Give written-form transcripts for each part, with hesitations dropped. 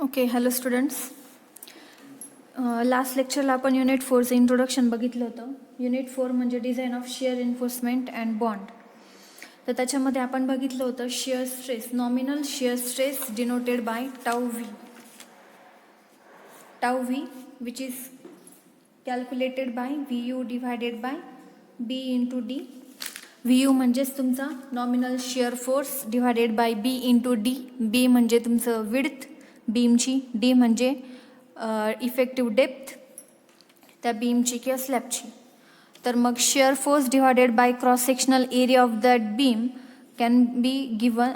Okay, hello students. Last लेक्चरला आपण unit 4चं इंट्रोडक्शन बघितलं होतं. युनिट 4 म्हणजे design of shear enforcement and bond. तर त्याच्यामध्ये आपण बघितलं होतं shear stress, nominal shear stress denoted by tau V which is calculated by VU divided by B into D. VU म्हणजेच तुमचा nominal shear force divided by B into D. B म्हणजे तुमचं width बीमची, D म्हणजे effective depth त्या बीमची किंवा स्लॅबची. तर मग shear force divided by cross sectional area of that beam can be given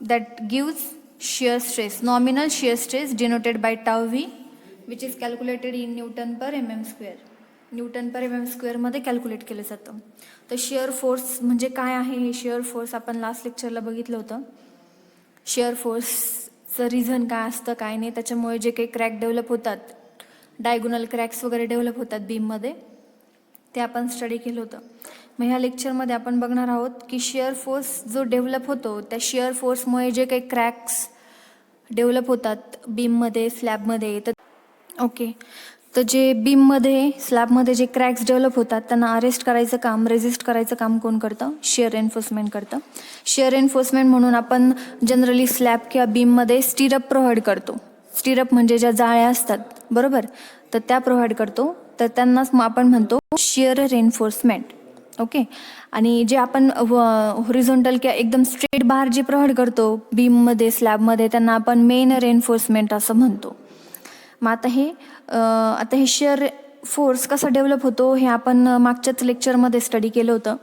that gives shear stress, nominal shear stress denoted by tau V which is calculated in newton per mm square. Newton per mm स्क्वेअरमध्ये calculate केलं जातं. तर shear force म्हणजे काय आहे हे shear force आपण last लेक्चरला बघितलं होतं. शिअर फोर्सचं रिझन काय असतं काय नाही, त्याच्यामुळे जे काही क्रॅक डेव्हलप होतात, डायगोनल क्रॅक्स वगैरे डेव्हलप होतात बीममध्ये, ते आपण स्टडी केलं होतं. मग ह्या लेक्चरमध्ये आपण बघणार आहोत की शिअर फोर्स जो डेव्हलप होतो त्या शिअर फोर्समुळे जे काही क्रॅक्स डेव्हलप होतात बीममध्ये, स्लॅबमध्ये. ओके, तर जे बीममध्ये, स्लॅबमध्ये जे क्रॅक्स डेव्हलप होतात त्यांना अरेस्ट करायचं काम, रेजिस्ट करायचं काम कोण करतं? शिअर एन्फोर्समेंट करतं. शिअर एन्फोर्समेंट म्हणून आपण जनरली स्लॅब किंवा बीममध्ये स्टिरअप प्रोव्हाइड करतो. स्टिरअप म्हणजे ज्या जाळ्या असतात, बरोबर, तर त्या प्रोव्हाइड करतो. तर त्यांनाच आपण म्हणतो शिअर रेन्फोर्समेंट. ओके, आणि जे आपण हॉरिझॉन्टल किंवा एकदम स्ट्रेट बार जे प्रोव्हाइड करतो बीममध्ये, स्लॅबमध्ये, त्यांना आपण मेन रेन्फोर्समेंट असं म्हणतो. मग आता हे शिअर फोर्स कसा डेव्हलप होतो हे आपण मागच्याच लेक्चरमध्ये स्टडी केलं होतं.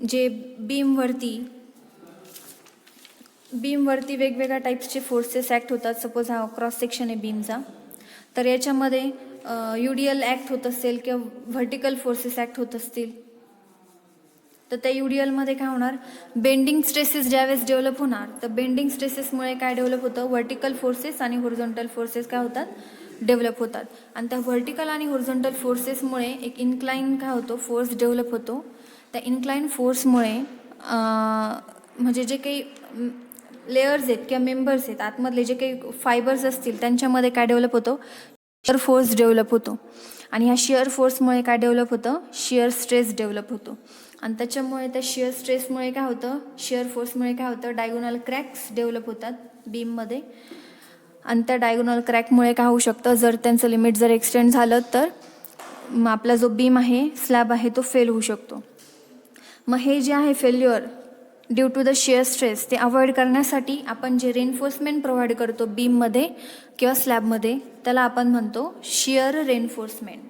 जे बीमवरती वेगवेगळ्या टाईप्सचे फोर्सेस ॲक्ट होतात. सपोज हा क्रॉस सेक्शन आहे बीमचा, तर याच्यामध्ये UDL ॲक्ट होत असेल किंवा व्हर्टिकल फोर्सेस ॲक्ट होत असतील. तर त्या UDLमध्ये काय होणार, बेंडिंग स्ट्रेसेस ज्यावेळेस डेव्हलप होणार, तर बेंडिंग स्ट्रेसेसमुळे काय डेव्हलप होतं, व्हर्टिकल फोर्सेस आणि हॉरिझॉन्टल फोर्सेस काय होतात, डेव्हलप होतात. आणि त्या व्हर्टिकल आणि हॉरिझॉन्टल फोर्सेसमुळे एक इन्क्लाइन काय होतो, फोर्स डेव्हलप होतो. त्या इन्क्लाइन फोर्समुळे म्हणजे जे काही लेयर्स आहेत किंवा मेंबर्स आहेत, आतमधले जे काही फायबर्स असतील त्यांच्यामध्ये काय डेव्हलप होतो, शिअर फोर्स डेव्हलप होतो. आणि ह्या शिअर फोर्समुळे काय डेव्हलप होतं, शिअर स्ट्रेस डेव्हलप होतो. आणि त्याच्यामुळे त्या शिअर स्ट्रेसमुळे काय होतं, शिअर फोर्समुळे काय होतं, डायगोनल क्रॅक्स डेव्हलप होतात बीममध्ये. आणि त्या डायगोनल क्रॅकमुळे काय होऊ शकतं, जर त्यांचं लिमिट जर एक्सटेंड झालं तर आपला जो बीम आहे, स्लॅब आहे, तो फेल होऊ शकतो. मग हे जे आहे failure due to the shear stress, ते अवॉइड करण्यासाठी आपण जे रेन्फोर्समेंट प्रोव्हाइड करतो बीममध्ये किंवा स्लॅबमध्ये, त्याला आपण म्हणतो शिअर रेन्फोर्समेंट.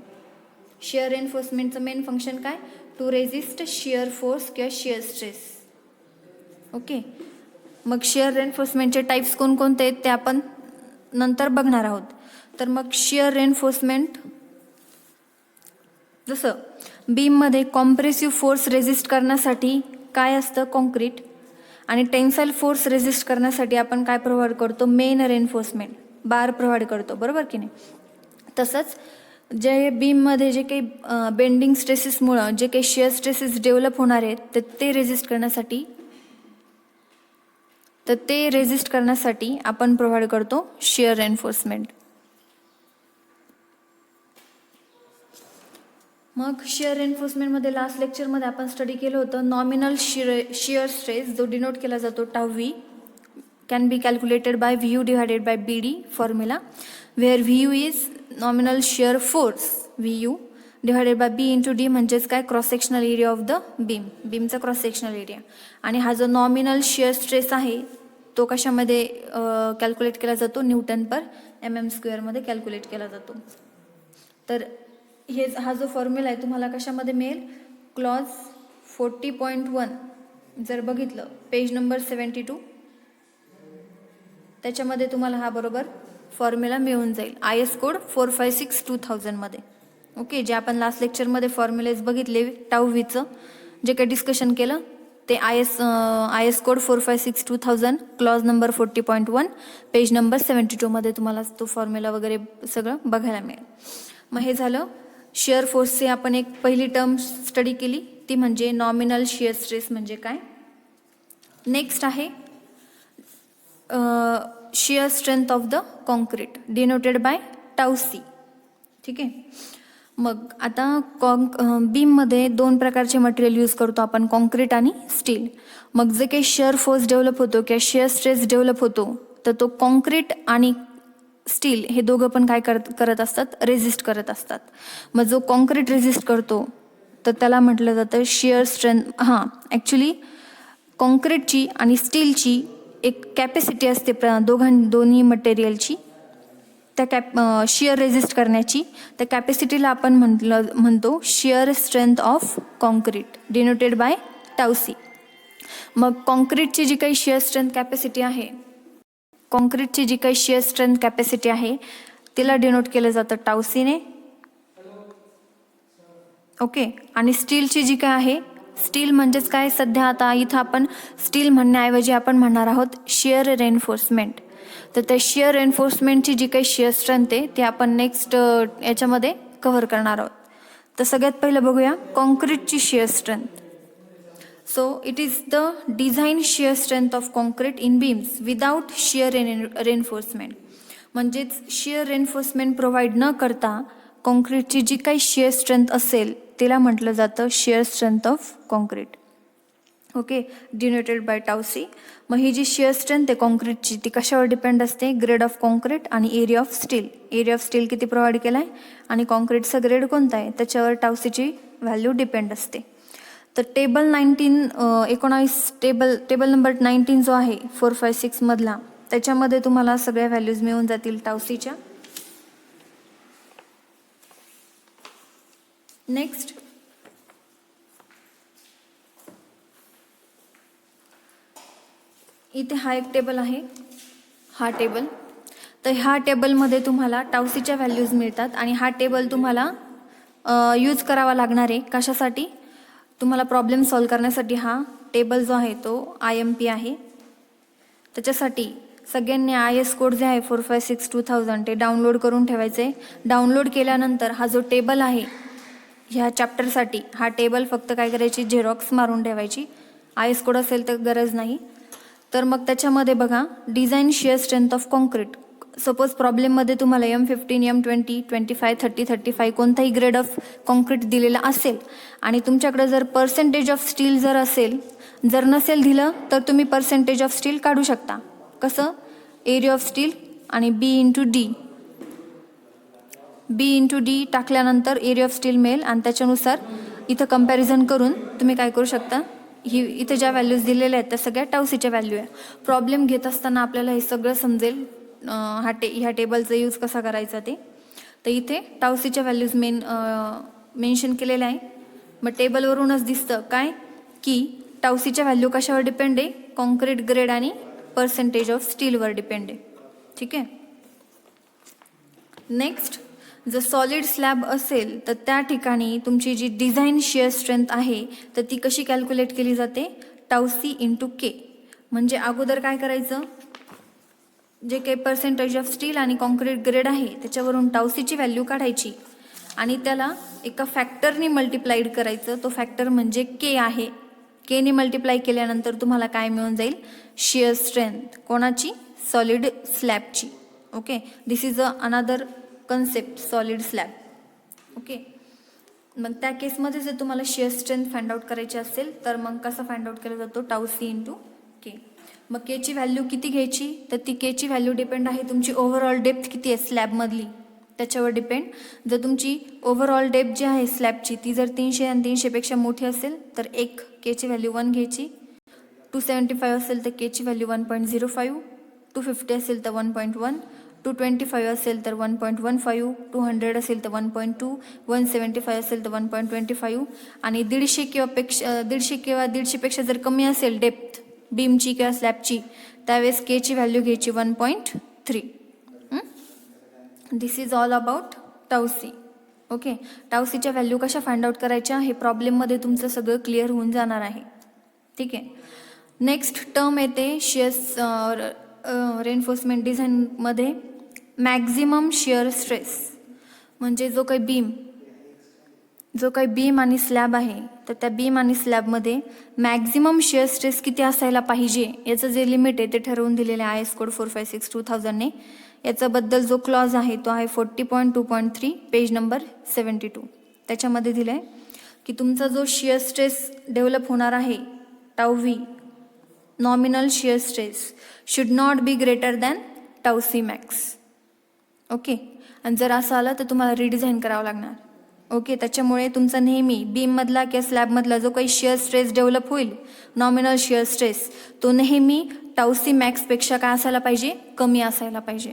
शिअर रेन्फोर्समेंटचं मेन फंक्शन काय, टू रेजिस्ट शिअर फोर्स किंवा शिअर स्ट्रेस. ओके, मग शिअर रेन्फोर्समेंटचे टाईप्स कोणकोणते आहेत ते आपण नंतर बघणार आहोत. तर मग शिअर रेन्फोर्समेंट, जसं बीममध्ये कॉम्प्रेसिव्ह फोर्स रेजिस्ट करण्यासाठी काय असतं, कॉन्क्रीट. आणि टेन्साईल फोर्स रेजिस्ट करण्यासाठी आपण काय प्रोव्हाइड करतो, मेन रेन्फोर्समेंट बार प्रोव्हाइड करतो, बरोबर की नाही. तसंच जे बीममध्ये जे काही बेंडिंग स्ट्रेसेसमुळं जे काही शिअर स्ट्रेसेस डेव्हलप होणार आहेत, तर ते रेजिस्ट करण्यासाठी आपण प्रोव्हाइड करतो शिअर रेन्फोर्समेंट. मग शिअर रेन्फोर्समेंटमध्ये लास्ट लेक्चरमध्ये आपण स्टडी केलं होतं नॉमिनल शिअर स्ट्रेस, जो डिनोट केला जातो tau V, can be calculated by VU divided by BD formula, where VU is nominal shear force VU divided by B into D म्हणजेच काय, cross sectional area of the बीमचा cross sectional area. आणि हा जो nominal shear stress आहे तो कशामध्ये calculate केला जातो, न्यूटन पर MM स्क्वेअरमध्ये कॅल्क्युलेट केला जातो. तर हा जो फॉर्म्युला आहे तुम्हाला कशामध्ये मिळेल, क्लॉज 40.1 जर बघितलं, पेज नंबर 72, त्याच्यामध्ये तुम्हाला हा बरोबर फॉर्म्युला मिळून जाईल IS कोड 456/2000 मध्ये. ओके, जे आपण लास्ट लेक्चरमध्ये फॉर्म्युलेज बघितले टाऊ व्हीचं, जे काही डिस्कशन केलं ते IS code 456/2000, clause number 40.1, page number 72 मध्ये तुम्हाला तो फॉर्म्युला वगैरे सगळं बघायला मिळेल. मग हे झालं शिअर फोर्सची आपण एक पहिली टर्म स्टडी केली, ती म्हणजे नॉमिनल शिअर स्ट्रेस म्हणजे काय. नेक्स्ट आहे shear strength of the concrete denoted by tau C. ठीक आहे. मग आता बीममध्ये 2 प्रकारचे मटेरियल यूज करतो आपण, कॉन्क्रीट आणि स्टील. मग जे काही शियर फोर्स डेव्हलप होतो किंवा शियर स्ट्रेस डेव्हलप होतो तर तो कॉन्क्रीट आणि स्टील हे दोघं पण काय करत असतात, रेजिस्ट करत असतात. मग जो कॉन्क्रीट रेजिस्ट करतो तर त्याला म्हटलं जातं शियर स्ट्रेंथ. ॲक्च्युली कॉन्क्रीटची आणि स्टीलची एक कॅपॅसिटी असते दोन्ही मटेरियलची, त्या शियर रेजिस्ट करण्याची. त्या कॅपॅसिटीला आपण म्हणतो shear strength of concrete denoted by tau C. मग कॉन्क्रीटची जी काही शियर स्ट्रेंथ कॅपॅसिटी आहे तिला डिनोट केलं जातं टाऊ सीने. ओके. आणि स्टीलची जी काय आहे, स्टील म्हणजेच काय, सध्या आता इथं आपण स्टील म्हणण्याऐवजी आपण म्हणणार आहोत शियर रेन्फोर्समेंट. तर त्या शियर रेन्फोर्समेंटची जी काही शियर स्ट्रेंथ आहे ते आपण नेक्स्ट याच्यामध्ये कव्हर करणार आहोत. तर सगळ्यात पहिलं बघूया कॉन्क्रीटची shear strength. So it is the design shear strength of concrete in beams without shear reinforcement. म्हणजेच शियर रेन्फोर्समेंट प्रोव्हाइड न करता कॉन्क्रीटची जी काही शियर स्ट्रेंथ असेल तिला म्हटलं जातं shear strength of concrete. Okay. Denoted by tau C. मग ही जी शियर स्ट्रेंथ आहे कॉन्क्रीटची ती कशावर डिपेंड असते, ग्रेड ऑफ कॉन्क्रीट आणि area of steel. Area of steel किती प्रोव्हाइड केला आहे आणि कॉन्क्रीटचा ग्रेड कोणता आहे त्याच्यावर टाऊ सीची व्हॅल्यू डिपेंड असते. तर टेबल 19 टेबल नंबर 19 जो आहे 4, 5, 6 मधला, त्याच्यामध्ये तुम्हाला सगळ्या व्हॅल्यूज मिळून जातील टाऊ सीच्या. नेक्स्ट इथे हा एक टेबल आहे, हा टेबल. तर ह्या टेबलमध्ये तुम्हाला टाऊ सीच्या व्हॅल्यूज मिळतात आणि हा टेबल तुम्हाला यूज करावा लागणार आहे. कशासाठी, तुम्हाला प्रॉब्लेम सॉल्व करण्यासाठी. हा टेबल जो आहे तो IMP आहे. त्याच्यासाठी सगळ्यांनी IS कोड जे आहे 456 2000 ते डाउनलोड करून ठेवायचे. डाउनलोड केल्यानंतर हा जो टेबल आहे ह्या चॅप्टरसाठी, हा टेबल फक्त काय करायची, झेरॉक्स मारून ठेवायची. IS कोड असेल तर गरज नाही. तर मग त्याच्यामध्ये बघा design shear strength of concrete. Suppose प्रॉब्लेममध्ये तुम्हाला M15, M20, 25, 30, 35 कोणताही ग्रेड ऑफ कॉन्क्रीट दिलेला असेल आणि तुमच्याकडे जर पर्सेंटेज ऑफ स्टील जर असेल, जर नसेल दिलं तर तुम्ही पर्सेंटेज ऑफ स्टील काढू शकता. कसं, एरिया ऑफ स्टील आणि B इंटू डी टाकल्यानंतर एरिया ऑफ स्टील मिळेल आणि त्याच्यानुसार इथं कंपॅरिझन करून तुम्ही काय करू शकता, इथे ज्या व्हॅल्यूज दिलेल्या आहेत त्या सगळ्या टाऊ सीच्या व्हॅल्यू आहे. प्रॉब्लेम घेत असताना आपल्याला हे सगळं समजेल ह्या टेबलचा यूज कसा करायचा ते. तर इथे टाऊ सीच्या व्हॅल्यूज मेन्शन केलेल्या आहे. मग टेबलवरूनच दिसतं काय की टाऊ सीच्या व्हॅल्यू कशावर डिपेंड आहे, कॉन्क्रीट ग्रेड आणि पर्सेंटेज ऑफ स्टीलवर डिपेंड आहे. ठीक आहे. नेक्स्ट, जर सॉलिड स्लॅब असेल तर त्या ठिकाणी तुमची जी डिझाईन शियर स्ट्रेंथ आहे तर ती कशी कॅल्क्युलेट केली जाते, टाऊ सी इंटू के. म्हणजे अगोदर काय करायचं, जे काही पर्सेंटेज ऑफ स्टील आणि कॉन्क्रीट ग्रेड आहे त्याच्यावरून टाऊ सीची व्हॅल्यू काढायची आणि त्याला एका फॅक्टरने मल्टिप्लाइड करायचं. तो फॅक्टर म्हणजे के आहे. केने मल्टिप्लाय केल्यानंतर तुम्हाला काय मिळून जाईल, शियर स्ट्रेंथ कोणाची, सॉलिड स्लॅबची. Okay. This is another concept, solid slab. Okay. मग त्या केसमध्ये जर तुम्हाला शियर स्ट्रेंथ फाइंड आउट करायची असेल तर मग कसा फाइंड आउट केला जातो, टाऊ सी इंटू के. मग केची व्हॅल्यू किती घ्यायची, तर ती केची व्हॅल्यू डिपेंड आहे तुमची ओव्हरऑल डेप्थ किती आहे स्लॅबमधली त्याच्यावर डिपेंड. जर तुमची ओव्हरऑल डेप्थ जी आहे स्लॅबची ती जर 300 आणि 300पेक्षा मोठी असेल तर एक केची व्हॅल्यू 1 घ्यायची. 275 असेल तर केची व्हॅल्यू 1.05, 250 असेल तर 1.1, 225 असेल तर 1.15, 200 असेल तर 1.2, 175 असेल तर 1.25 आणि 150 किंवा 150पेक्षा जर कमी असेल डेप्थ बीमची किंवा स्लॅबची त्यावेळेस केची व्हॅल्यू घ्यायची 1.3. This is all about tau C. Okay. Tau सीच्या व्हॅल्यू कशा फाइंड आउट करायच्या हे प्रॉब्लेममध्ये तुमचं सगळं क्लिअर होऊन जाणार आहे. ठीक आहे. नेक्स्ट टर्म येते शियर रेन्फोर्समेंट जो काही बीम आणि स्लॅब आहे तर त्या बीम आणि स्लॅबमध्ये मॅक्झिमम शिअर स्ट्रेस किती असायला पाहिजे याचं जे लिमिट आहे ते ठरवून दिलेलं आहे IS कोड 456/2000ने. याच्याबद्दल जो क्लॉज आहे तो आहे 40.2.3 पेज नंबर 72. त्याच्यामध्ये दिलं आहे की तुमचा जो शिअर स्ट्रेस डेव्हलप होणार आहे tau V nominal shear stress should not be greater than tau C max. Okay, आणि जर असं आलं तर तुम्हाला रिडिझाईन करावं लागणार. ओके, त्याच्यामुळे तुमचा नेहमी बीममधला किंवा स्लॅबमधला जो काही शिअर स्ट्रेस डेव्हलप होईल नॉमिनल शिअर स्ट्रेस तो नेहमी टाऊ सी मॅक्सपेक्षा काय असायला पाहिजे, कमी असायला पाहिजे.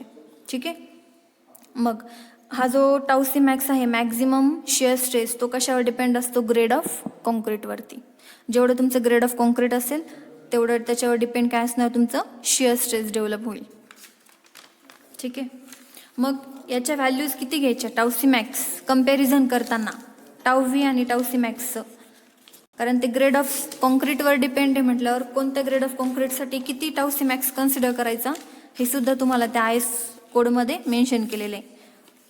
ठीक आहे. मग हा जो टाऊ सी मॅक्स आहे मॅक्झिमम शिअर स्ट्रेस तो कशावर डिपेंड असतो, ग्रेड ऑफ कॉन्क्रीटवरती. जेवढं तुमचं ग्रेड ऑफ कॉन्क्रीट असेल तेवढं त्याच्यावर डिपेंड काय असणार, तुमचं शिअर स्ट्रेस डेव्हलप होईल. ठीक आहे. मग याच्या व्हॅल्यूज किती घ्यायच्या टाऊ सी मॅक्स कंपॅरिझन करताना टाऊ व्ही आणि टाऊ सी मॅक्सचं, कारण ते ग्रेड ऑफ कॉन्क्रीटवर डिपेंड आहे म्हटल्यावर कोणत्या ग्रेड ऑफ कॉन्क्रीटसाठी किती टाऊ सी मॅक्स कन्सिडर करायचा हे सुद्धा तुम्हाला त्या IS कोडमध्ये मेन्शन केलेलं आहे,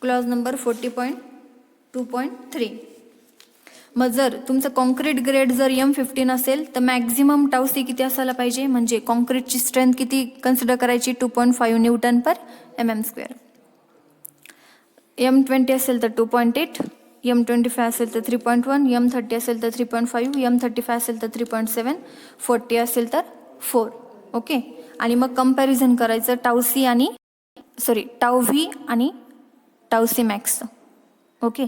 क्लॉज नंबर 40.2.3. मग जर तुमचं कॉन्क्रीट ग्रेड जर M15 असेल तर मॅक्झिमम टाऊ सी किती असायला पाहिजे, म्हणजे कॉन्क्रीटची स्ट्रेंथ किती कन्सिडर करायची, 2.5 Newton/mm². M20 असेल तर 2.8, M25 असेल तर 3.1, M30 असेल तर 3.5, M35 असेल तर 3.7, 40 असेल तर 4. ओके, आणि मग कंपॅरिझन करायचं टाऊ व्ही आणि टाऊ सी मॅक्सचं. ओके,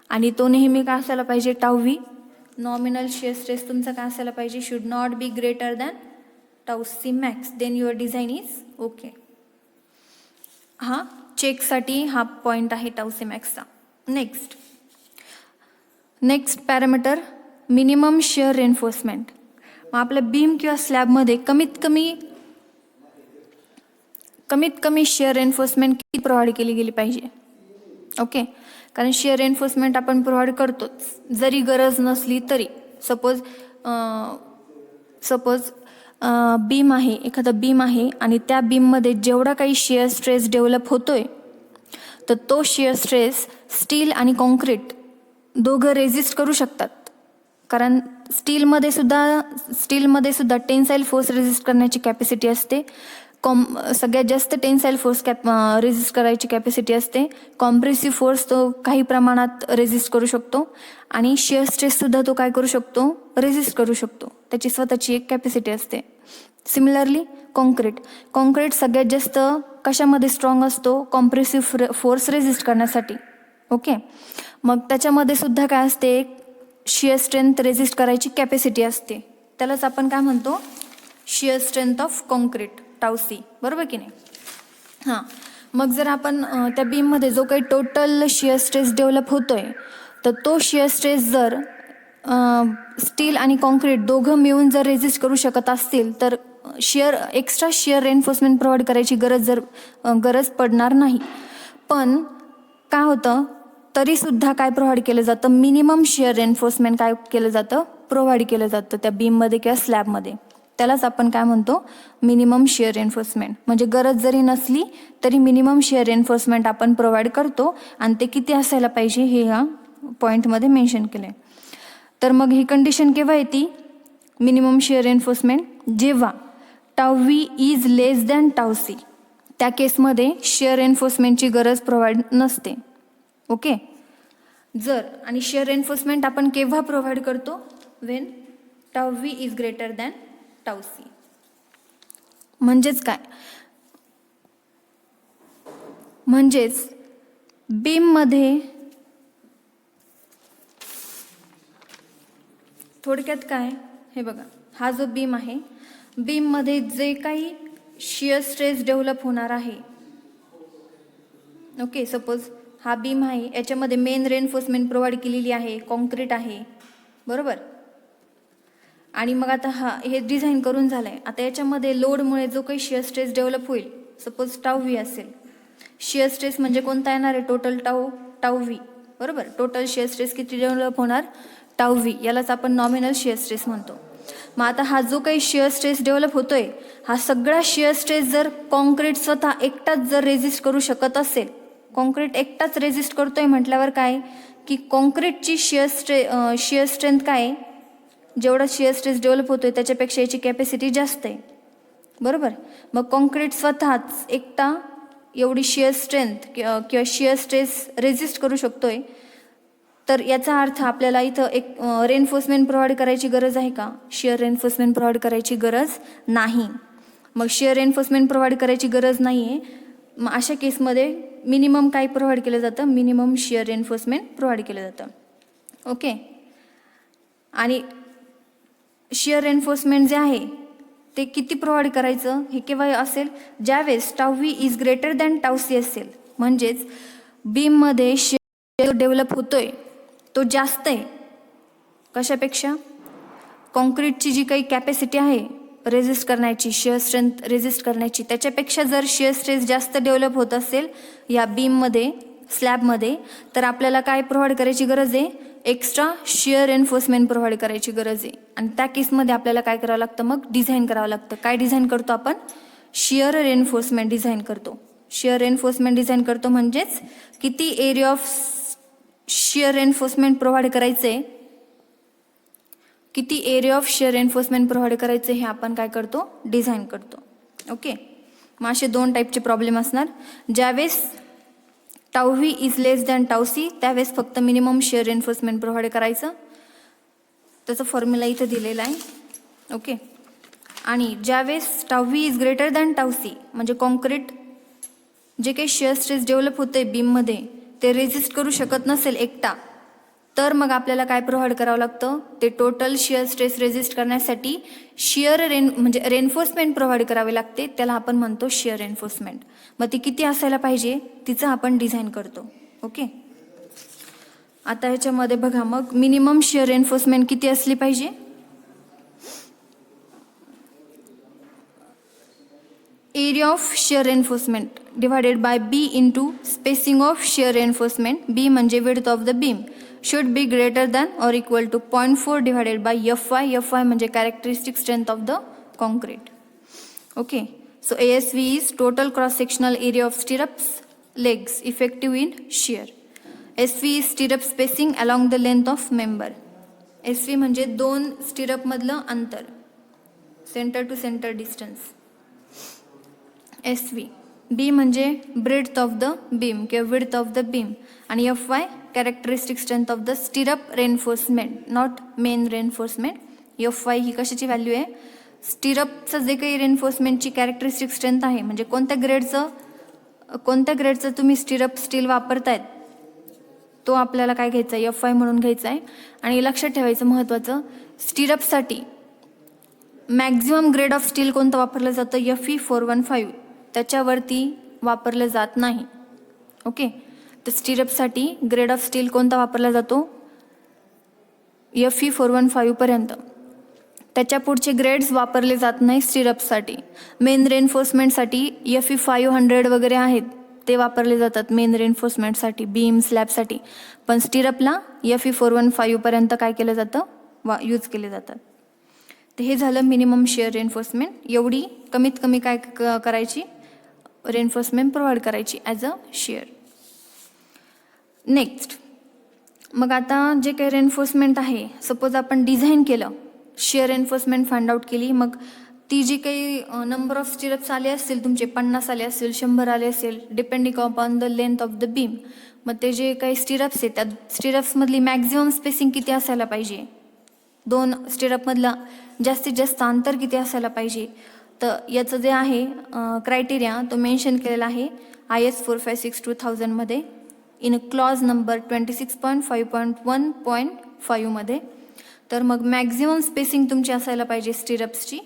आणि तो नेहमी काय असायला पाहिजे, tau V nominal shear stress तुमचा काय असायला पाहिजे, should not be greater than tau C max, then your design is okay. हा चेकसाठी हा पॉईंट आहे टाऊ सी मॅक्सचा. Next parameter minimum shear reinforcement. मग आपल्या बीम किंवा स्लॅबमध्ये कमीत कमी शिअर रेन्फोर्समेंट किती प्रोव्हाइड केली गेली पाहिजे. ओके, कारण शिअर रेन्फोर्समेंट आपण प्रोव्हाइड करतोच जरी गरज नसली तरी. सपोज बीम आहे, एखादा बीम आहे आणि त्या बीममध्ये जेवढा काही शिअर स्ट्रेस डेव्हलप होतोय तर तो शिअर स्ट्रेस स्टील आणि कॉन्क्रीट दोघं रेजिस्ट करू शकतात, कारण स्टीलमध्ये सुद्धा टेन्साईल फोर्स रेजिस्ट करण्याची कॅपॅसिटी असते. सगळ्यात जास्त टेन्साईल फोर्स रेजिस्ट करायची कॅपॅसिटी असते. कॉम्प्रेसिव्ह फोर्स तो काही प्रमाणात रेजिस्ट करू शकतो आणि शिअर स्ट्रेससुद्धा तो काय करू शकतो, रेजिस्ट करू शकतो. त्याची स्वतःची एक कॅपॅसिटी असते. सिमिलरली कॉन्क्रीट सगळ्यात जास्त कशामध्ये स्ट्रॉंग असतो, कॉम्प्रेसिव्ह फोर्स रेजिस्ट करण्यासाठी. ओके, मग त्याच्यामध्ये सुद्धा काय असते, शिअर स्ट्रेंथ रेजिस्ट करायची कॅपॅसिटी असते. त्यालाच आपण काय म्हणतो, shear strength of concrete, tau C, बरोबर की नाही. हां, मग जर आपण त्या बीममध्ये जो काही टोटल शिअर स्ट्रेस डेव्हलप होतोय तर तो शिअर स्ट्रेस जर स्टील आणि कॉन्क्रीट दोघं मिळून जर रेजिस्ट करू शकत असतील तर एक्स्ट्रा शिअर रेन्फोर्समेंट प्रोव्हाइड करायची गरज पडणार नाही. पण काय होतं, तरीसुद्धा काय प्रोव्हाइड केलं जातं, मिनिमम शिअर रेन्फोर्समेंट काय केलं जातं, प्रोव्हाइड केलं जातं त्या बीममध्ये किंवा स्लॅबमध्ये. त्यालाच आपण काय म्हणतो, मिनिमम शिअर रेन्फोर्समेंट. म्हणजे गरज जरी नसली तरी मिनिमम शिअर रेन्फोर्समेंट आपण प्रोव्हाइड करतो आणि ते किती असायला पाहिजे हे ह्या पॉईंटमध्ये मेन्शन केलं आहे. तर मग ही कंडिशन केव्हा येते, मिनिमम शिअर रेन्फोर्समेंट जेव्हा tau V is less than tau C, त्या केसमध्ये शिअर रेन्फोर्समेंटची गरज प्रोव्हाइड नसते. ओके, आणि शिअर रेन्फोर्समेंट आपण केव्हा प्रोव्हाइड करतो, when tau V is greater than tau C. म्हणजेच बीममध्ये थोडक्यात काय, हे बघा, हा जो बीम आहे, बीममध्ये जे काही शिअर स्ट्रेस डेव्हलप होणार आहे. ओके, सपोज हा बीम आहे, याच्यामध्ये मेन रेन्फोर्समेंट प्रोव्हाइड केलेली आहे, कॉन्क्रीट आहे, बरोबर. आणि मग आता हे डिझाईन करून झालं आहे. आता याच्यामध्ये लोडमुळे जो काही शिअर स्ट्रेस डेव्हलप होईल, सपोज टाऊ व्ही असेल, शिअर स्ट्रेस म्हणजे कोणता येणार आहे, टोटल टाऊ व्ही, बरोबर. टोटल शिअर स्ट्रेस किती डेव्हलप होणार, टाऊ व्ही, यालाच आपण नॉमिनल शिअर स्ट्रेस म्हणतो. मग आता हा जो काही शिअर स्ट्रेस डेव्हलप होतोय, हा सगळा शिअर स्ट्रेस जर कॉन्क्रीट स्वतः एकटाच जर रेजिस्ट करू शकत असेल, कॉन्क्रीट एकटाच रेजिस्ट करतोय म्हटल्यावर काय की कॉन्क्रीटची शिअर स्ट्रेंथ काय आहे, जेवढा शिअर स्ट्रेस डेव्हलप होतोय त्याच्यापेक्षा याची कॅपॅसिटी जास्त आहे, बरोबर. मग कॉन्क्रीट स्वतःच एकटा एवढी शिअर स्ट्रेंथ किंवा शिअर स्ट्रेस रेजिस्ट करू शकतोय, तर याचा अर्थ आपल्याला इथं एक रेनफोर्समेंट प्रोव्हाइड करायची गरज आहे का? शिअर रेनफोर्समेंट प्रोव्हाइड करायची गरज नाही. मग शिअर रेनफोर्समेंट प्रोव्हाइड करायची गरज नाही आहे, मग अशा केसमध्ये मिनिमम काय प्रोव्हाइड केलं जातं? मिनिमम शिअर रेनफोर्समेंट प्रोव्हाइड केलं जातं. ओके. आणि शिअर रेनफोर्समेंट जे आहे ते किती प्रोव्हाइड करायचं हे केव्हा असेल? ज्यावेळेस tau V is greater than tau C असेल. म्हणजेच बीममध्ये शिअर डेव्हलप होतोय तो जास्त आहे कशापेक्षा? कॉन्क्रीटची जी काही कॅपॅसिटी आहे रेजिस्ट करण्याची, शिअर स्ट्रेंथ रेजिस्ट करण्याची, त्याच्यापेक्षा जर शिअर स्ट्रेस जास्त डेव्हलप होत असेल या बीममध्ये, स्लॅबमध्ये, तर आपल्याला काय प्रोव्हाइड करायची गरज आहे? एक्स्ट्रा शिअर एन्फोर्समेंट प्रोव्हाइड करायची गरज आहे. आणि त्या केसमध्ये आपल्याला काय करावं लागतं? मग डिझाईन करावं लागतं. काय डिझाईन करतो आपण? शिअर रेनफोर्समेंट डिझाईन करतो. शिअर रेनफोर्समेंट डिझाईन करतो म्हणजेच किती area of shear reinforcement provide करायचे, किती area of shear enforcement provide करायचे हे आपण काय करतो? डिझाईन करतो. ओके. मग असे दोन टाईपचे प्रॉब्लेम असणार. ज्यावेळेस tau V is less than tau C त्यावेळेस फक्त मिनिमम शिअर एन्फोर्समेंट प्रोव्हाइड करायचं. त्याचा फॉर्म्युला इथं दिलेला आहे. ओके. आणि ज्यावेळेस tau V is greater than tau C म्हणजे कॉन्क्रीट जे काही शिअर स्ट्रेस डेव्हलप होते बीममध्ये ते रेजिस्ट करू शकत नसेल एकटा, तर मग आपल्याला काय प्रोव्हाइड करावं लागतं? ते टोटल शिअर स्ट्रेस रेजिस्ट करण्यासाठी शिअर म्हणजे रेनफोर्समेंट प्रोव्हाइड करावे लागते. त्याला आपण म्हणतो शिअर रेनफोर्समेंट. मग ती किती असायला पाहिजे तिचं आपण डिझाईन करतो. ओके. आता ह्याच्यामध्ये बघा, मग मिनिमम शिअर रेनफोर्समेंट किती असली पाहिजे? Area of shear reinforcement divided by B into spacing of shear reinforcement, B म्हणजे width of the beam, should be greater than or equal to 0.4 divided by Fy. Fy म्हणजे characteristic strength of the concrete. Okay. So ASV is total cross sectional area of stirrups legs effective in shear. SV is stirrup spacing along the length of member. SV म्हणजे दोन stirrup मधलं अंतर, centre to centre distance. SV. B म्हणजे breadth of the beam किंवा width of the beam. आणि Fy characteristic strength of the stirrup reinforcement, not main reinforcement. Fy ही कशाची value आहे? स्टिरपचं जे काही रेनफोर्समेंटची कॅरेक्टरिस्टिक स्ट्रेंथ आहे, म्हणजे कोणत्या ग्रेडचं तुम्ही स्टिरप स्टील वापरतायत तो आपल्याला काय घ्यायचा आहे? Fy म्हणून घ्यायचा आहे. आणि लक्षात ठेवायचं महत्त्वाचं, स्टिरपसाठी मॅक्झिमम ग्रेड ऑफ स्टील कोणतं वापरलं जातं? Fe415. त्याच्यावरती वापरलं जात नाही. ओके. तर स्टिरपसाठी ग्रेड ऑफ स्टील कोणता वापरला जातो? Fe415 पर्यंत. त्याच्या पुढचे ग्रेड्स वापरले जात नाही स्टिरपसाठी. मेन रेनफोर्समेंटसाठी Fe500 वगैरे आहेत ते वापरले जातात मेन रेनफोर्समेंटसाठी, बीम स्लॅबसाठी. पण स्टिरपला Fe415 पर्यंत काय केलं जातं? यूज केले जातात. तर हे झालं मिनिमम शिअर रेनफोर्समेंट. एवढी कमीत कमी काय करायची? रेनफोर्समेंट प्रोव्हाइड करायची ॲज अ शिअर. नेक्स्ट, मग आता जे काही रेनफोर्समेंट आहे, सपोज आपण डिझाईन केलं, शिअर रेनफोर्समेंट फाइंड आउट केली, मग ती जी काही नंबर ऑफ स्टिरप्स आले असतील तुमचे, 50 आले असतील, 100 आले असेल, depending upon the length of the beam. मग ते जे काही स्टिरप्स आहेत त्या स्टिरप्समधली मॅक्झिमम स्पेसिंग किती असायला पाहिजे? दोन स्टिरपमधला जास्तीत जास्त अंतर किती असायला पाहिजे? तर याचं जे आहे क्रायटेरिया तो मेन्शन केलेला आहे IS 456/2000 मध्ये इन क्लॉज नंबर 26.5.1.5 मध्ये. तर मग मॅक्झिमम स्पेसिंग तुमची असायला पाहिजे स्टिरप्सची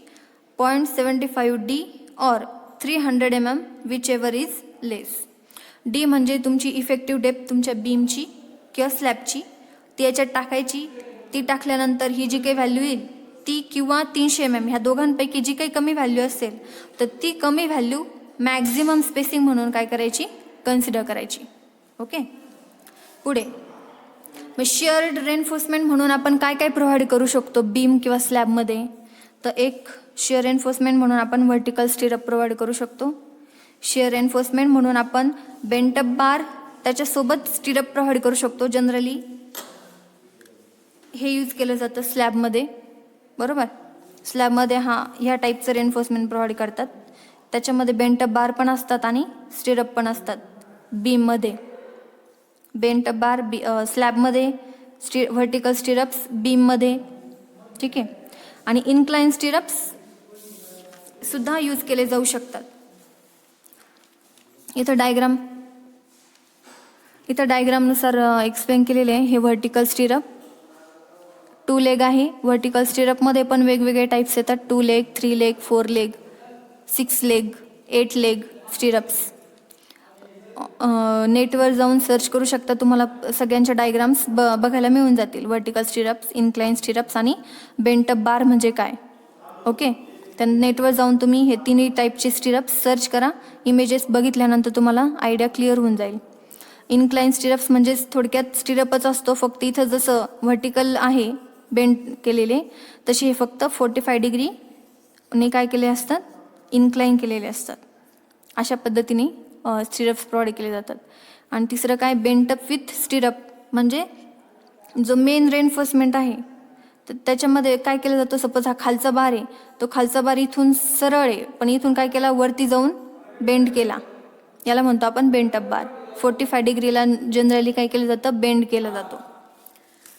0.75D और 300 mm which ever is less. D म्हणजे तुमची इफेक्टिव्ह डेप्थ तुमच्या बीमची किंवा स्लॅबची, ती याच्यात टाकायची. ती टाकल्यानंतर ही जी काही व्हॅल्यू येईल ती किंवा 300 mm ह्या दोघांपैकी जी काही कमी व्हॅल्यू असेल तर ती कमी व्हॅल्यू मॅक्झिमम स्पेसिंग म्हणून काय करायची? कन्सिडर करायची. ओके. पुढे मग शिअर रेनफोर्समेंट म्हणून आपण काय काय प्रोव्हाइड करू शकतो बीम किंवा स्लॅबमध्ये? तर एक शिअर रेनफोर्समेंट म्हणून आपण व्हर्टिकल स्टिरप प्रोव्हाइड करू शकतो. शिअर रेनफोर्समेंट म्हणून आपण बेंटअप बार त्याच्यासोबत स्टिरअप प्रोव्हाइड करू शकतो. जनरली हे यूज केलं जातं स्लॅबमध्ये, बरोबर. स्लॅबमध्ये ह्या टाईपचं रेनफोर्समेंट प्रोव्हाइड करतात. त्याच्यामध्ये बेंटअप बार पण असतात आणि स्टिरअप पण असतात. बीममध्ये बेंटअप बार, स्लॅबमध्ये व्हर्टिकल स्टिरअप्स बीममध्ये, ठीक आहे. आणि इन्क्लाइन स्टिरअप्स सुद्धा यूज केले जाऊ शकतात. इथं डायग्रामनुसार एक्सप्लेन केलेले आहे. हे व्हर्टिकल स्टिरअप 2 लेग आहे. व्हर्टिकल स्टिरअपमध्ये पण वेगवेगळे टाईप्स येतात. 2 leg, 3 leg, 4 leg, 6 leg, 8 leg stirrups. नेटवर जाऊन सर्च करू शकता, तुम्हाला सगळ्यांच्या डायग्राम्स बघायला मिळून जातील. व्हर्टिकल स्टिरअप्स, इन्क्लाइन स्टिरअप्स आणि बेंटअप बार म्हणजे काय. ओके, तर नेटवर जाऊन तुम्ही हे तिन्ही टाईपचे स्टिरअप्स सर्च करा. इमेजेस बघितल्यानंतर तुम्हाला आयडिया क्लिअर होऊन जाईल. इन्क्लाइन स्टिरअप्स म्हणजे थोडक्यात स्टिरअपच असतो, फक्त इथं जसं व्हर्टिकल आहे बेंड केलेले, तसे हे फक्त 45 डिग्रीने काय केले असतात, इन्क्लाइन केलेले असतात. अशा पद्धतीने स्टिरअप्स प्रोव्हाइड केले जातात. आणि तिसरं काय, बेंटअप विथ स्टिरअप म्हणजे जो मेन रेनफोर्समेंट आहे तर त्याच्यामध्ये काय केलं जातं, सपोज हा खालचा बार आहे, तो खालचा बार इथून सरळ आहे, पण इथून काय केला, वरती जाऊन बेंड केला, याला म्हणतो आपण बेंटअप बार. 45 डिग्रीला जनरली काय केलं जातं, बेंड केला जातो.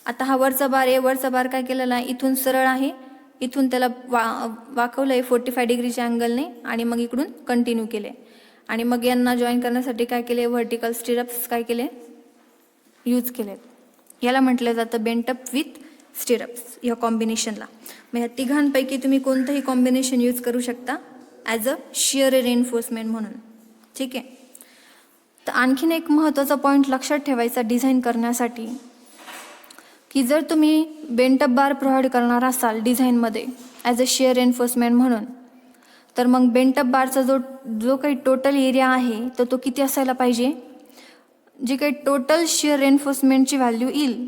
आता हा वरचा बार आहे, वरचा बार काय केलेला आहे, इथून सरळ आहे, इथून त्याला वाकवलं आहे 45 डिग्रीच्या अँगलने आणि मग इकडून कंटिन्यू केले. आणि मग यांना जॉईन करण्यासाठी काय केले, व्हर्टिकल स्टिरअप्स काय केले, यूज केले. याला म्हटलं जातं बेंटअप विथ स्टिरअप्स, या कॉम्बिनेशनला. मग या तिघांपैकी तुम्ही कोणतंही कॉम्बिनेशन यूज करू शकता ॲज अ शिअर रेनफोर्समेंट म्हणून, ठीक आहे. तर आणखीन एक महत्त्वाचा पॉईंट लक्षात ठेवायचा डिझाईन करण्यासाठी, की जर तुम्ही बेंटअप बार प्रोव्हाइड करणार असाल डिझाईनमध्ये ॲज अ शिअर रेनफोर्समेंट म्हणून, तर मग बेंटअप बारचा जो काही टोटल एरिया आहे तर तो किती असायला पाहिजे, जी काही टोटल शिअर रेनफोर्समेंटची व्हॅल्यू येईल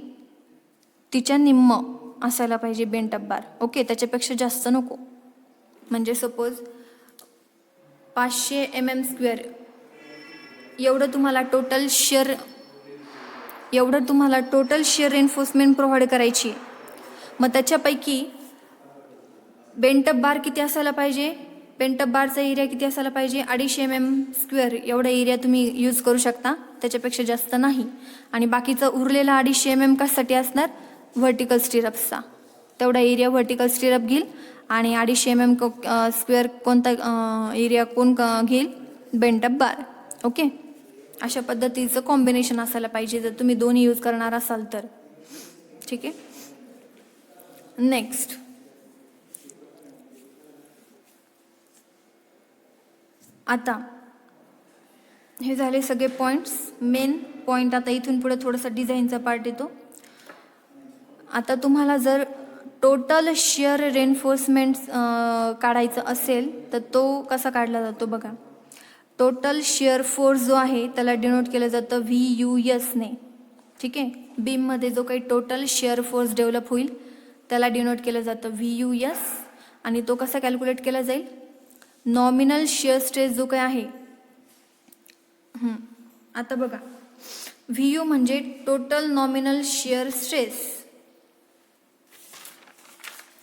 तिच्या निम्म असायला पाहिजे बेंटअप बार. ओके, त्याच्यापेक्षा जास्त नको. म्हणजे सपोज 500 mm² एवढं तुम्हाला टोटल शिअर रेनफोर्समेंट प्रोव्हाइड करायची. मग त्याच्यापैकी बेंटअप बार किती असायला पाहिजे, बेंटअप बारचा एरिया किती असायला पाहिजे, 250 mm² एवढा एरिया तुम्ही यूज करू शकता, त्याच्यापेक्षा जास्त नाही. आणि बाकीचा उरलेला 250 mm कशासाठी असणार, व्हर्टिकल स्टिरअप्सचा. तेवढा एरिया व्हर्टिकल स्टिरअप घेईल आणि 250 mm² कोणता एरिया कोण घेईल, बेंटअप बार. ओके, अशा पद्धतीचं कॉम्बिनेशन असायला पाहिजे जर तुम्ही दोन्ही यूज करणार असाल तर, ठीक आहे. नेक्स्ट, आता हे झाले सगळे पॉईंट्स, मेन पॉईंट. आता इथून पुढे थोडासा डिझाईनचा पार्ट येतो. आता तुम्हाला जर टोटल शिअर रेनफोर्समेंट काढायचं असेल तर तो कसा काढला जातो बघा. टोटल शिअर फोर्स जो आहे त्याला डिनोट केलं जातं VUS ने, ठीक आहे. बीममध्ये जो काही टोटल शिअर फोर्स डेव्हलप होईल त्याला डिनोट केलं जातं VUS. आणि तो कसा कॅल्क्युलेट केला जाईल, नॉमिनल शिअर स्ट्रेस जो काही आहे. आता बघा, VU म्हणजे टोटल नॉमिनल शिअर स्ट्रेस.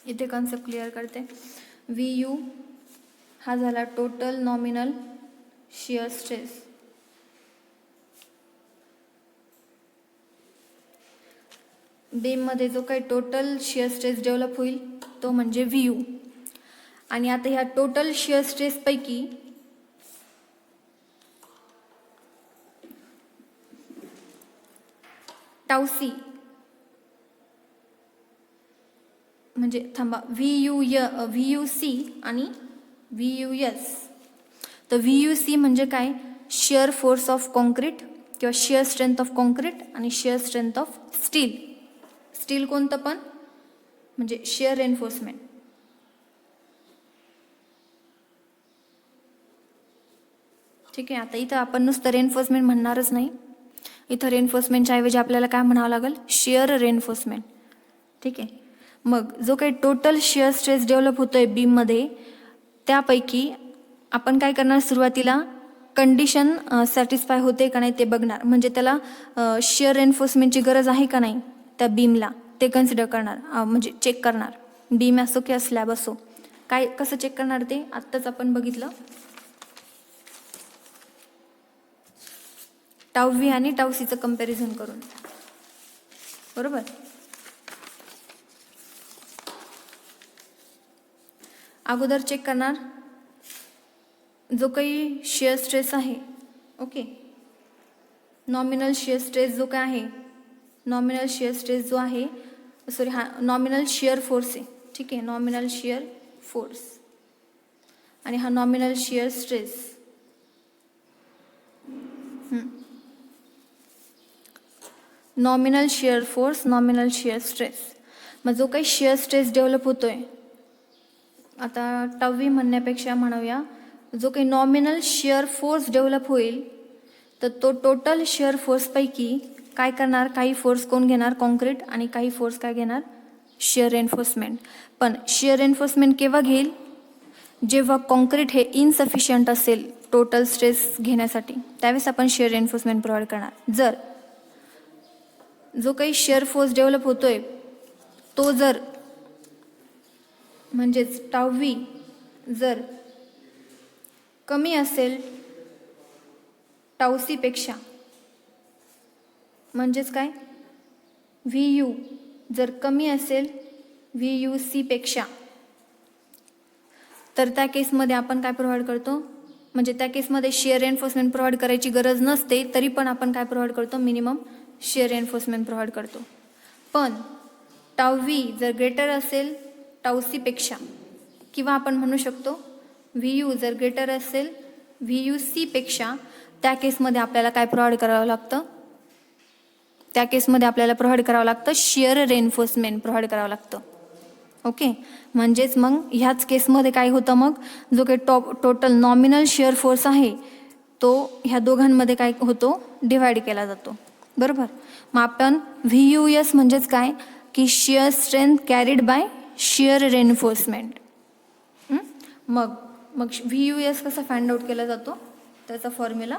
इथे कॉन्सेप्ट क्लिअर करते. VU हा झाला टोटल नॉमिनल शिअर स्ट्रेस. बीममध्ये जो काही टोटल शिअर स्ट्रेस डेव्हलप होईल तो म्हणजे VU. आणि आता ह्या टोटल शिअर स्ट्रेस पैकी टाऊ C म्हणजे थांबा, VUC आणि VUS. तर VUC म्हणजे काय, शिअर फोर्स ऑफ कॉन्क्रीट किंवा शिअर स्ट्रेंथ ऑफ कॉन्क्रीट आणि shear strength of steel. Steel कोणतं पण म्हणजे शिअर रेनफोर्समेंट. ठीक आहे. आता इथं आपण नुसतं रेनफोर्समेंट म्हणणारच नाही, इथं रेनफोर्समेंटच्या ऐवजी आपल्याला काय म्हणावं लागेल, शिअर रेनफोर्समेंट. ठीक आहे. मग जो काही टोटल शिअर स्ट्रेस डेव्हलप होतोय बीममध्ये त्यापैकी आपण काय करणार, सुरुवातीला कंडिशन सॅटिस्फाय होते का नाही ते बघणार, म्हणजे त्याला शिअर एन्फोर्समेंटची गरज आहे का नाही त्या बीमला ते कन्सिडर करणार, म्हणजे चेक करणार. बीम असो किंवा स्लॅब असो, काय कसं चेक करणार ते आत्ताच आपण बघितलं. टाऊ व्ही आणि टाऊ सीचं कंपॅरिझन करून, बरोबर. अगोदर चेक करणार जो काही शिअर स्ट्रेस आहे, ओके, नॉमिनल शिअर स्ट्रेस जो काय आहे, नॉमिनल शिअर स्ट्रेस जो आहे, सॉरी हा नॉमिनल शिअर फोर्स आहे, ठीक आहे, नॉमिनल शिअर फोर्स आणि हा nominal shear stress. Nominal shear force, nominal shear stress. मग जो काही शिअर स्ट्रेस डेव्हलप होतोय, आता टाव्ही म्हणण्यापेक्षा म्हणूया जो काही नॉमिनल शिअर फोर्स डेव्हलप होईल, तर तो टोटल शिअर फोर्सपैकी काय करणार, काही फोर्स कोण घेणार, कॉन्क्रीट, आणि काही फोर्स काय घेणार, शिअर एन्फोर्समेंट. पण शिअर एन्फोर्समेंट केव्हा घेईल, जेव्हा कॉन्क्रीट हे इनसफिशियंट असेल टोटल स्ट्रेस घेण्यासाठी, त्यावेळेस आपण शिअर एन्फोर्समेंट प्रोव्हाइड करणार. जर जो काही शिअर फोर्स डेव्हलप होतोय तो जर म्हणजेच टाऊ व्ही जर कमी असेल टाऊ सी पेक्षा, म्हणजेच काय, व्ही यू जर कमी असेल व्ही यू सी पेक्षा, तर त्या केसमध्ये आपण काय प्रोव्हाइड करतो, म्हणजे त्या केसमध्ये शिअर एन्फोर्समेंट प्रोव्हाइड करायची गरज नसते, तरी पण आपण काय प्रोव्हाइड करतो, मिनिमम शिअर एन्फोर्समेंट प्रोव्हाइड करतो. पण टाऊ व्ही जर ग्रेटर असेल टाऊ सी पेक्षा, किंवा आपण म्हणू शकतो व्ही यू जर ग्रेटर असेल व्ही यू सी पेक्षा, त्या केसमध्ये आपल्याला काय प्रोव्हाइड करावं लागतं, त्या केसमध्ये आपल्याला प्रोव्हाइड करावं लागतं शिअर रेन्फोर्समेंट प्रोव्हाइड करावं लागतं. ओके, म्हणजेच मग ह्याच केसमध्ये काय होतं, मग जो काही टोटल नॉमिनल शिअर फोर्स आहे तो ह्या दोघांमध्ये काय होतो, डिवाइड केला जातो, बरोबर. मग आपण व्ही यू एस म्हणजेच काय की shear strength carried by shear reinforcement. मग व्ही यू एस कसा फाइंड आउट केला जातो, त्याचा formula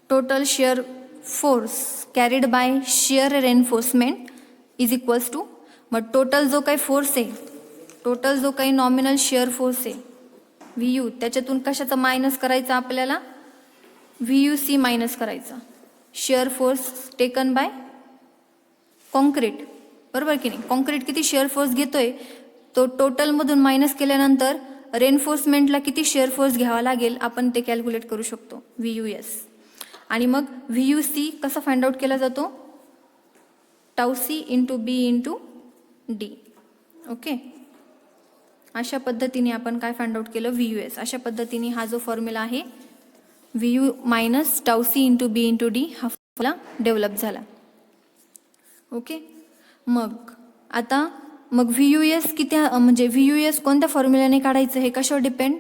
total shear force carried by shear reinforcement is equals to, मग टोटल जो काही फोर्स आहे, टोटल जो काही नॉमिनल शिअर फोर्स आहे व्ही यू, त्याच्यातून कशाचा मायनस करायचा आपल्याला, व्ही यू सी मायनस करायचा, shear force taken by concrete, बरोबर की नाही. कॉन्क्रीट किती शिअर फोर्स घेतोय तो टोटलमधून मायनस केल्यानंतर रेन्फोर्समेंटला किती शिअर फोर्स घ्यावा लागेल आपण ते कॅल्क्युलेट करू शकतो, व्ही यू एस. आणि मग व्ही यू सी कसा फाइंड आउट केला जातो, tau C into B into D. Okay, अशा पद्धतीने आपण काय फाइंड आउट केलं, व्ही यू एस. अशा पद्धतीने हा जो फॉर्म्युला आहे V U minus tau C into B into D हा फॉर्म्युला डेव्हलप झाला. ओके, मग आता मग व्ही यू एस किती, म्हणजे व्ही यू एस कोणत्या फॉर्म्युल्याने काढायचं हे कशावर डिपेंड,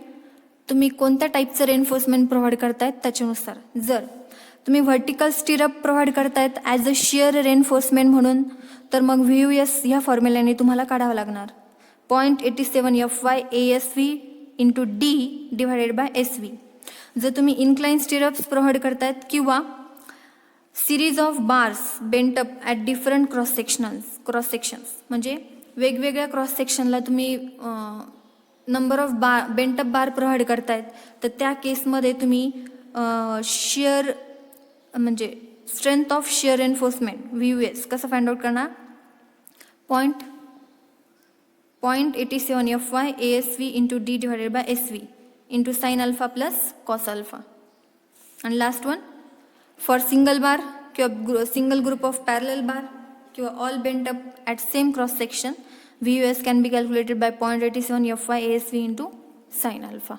तुम्ही कोणत्या टाईपचं रेन्फोर्समेंट प्रोव्हाइड करतायत त्याच्यानुसार. जर तुम्ही व्हर्टिकल स्टिरअप प्रोव्हाइड करतायत ॲज अ शिअर रेन्फोर्समेंट म्हणून, तर मग व्ही यू एस ह्या फॉर्म्युल्याने तुम्हाला काढावं लागणार 0.87 FY ASV into D divided by SV. जर तुम्ही इन्क्लाइन स्टिरअप्स प्रोव्हाइड करतायत किंवा series of bars bent up at different cross sections, म्हणजे वेगवेगळ्या क्रॉस सेक्शनला तुम्ही number of bent up bar provide करतायत, तर त्या केसमध्ये तुम्ही शिअर म्हणजे strength of shear enforcement V U S कसं फाइंड आउट करणार, 0.87 FY ASV into D divided by SV into sine alpha plus cos alpha. आणि last one for single bar किंवा single group of parallel bar किंवा all bent up at same cross section, V U S can be calculated by 0.87 FY ASV into sine alpha.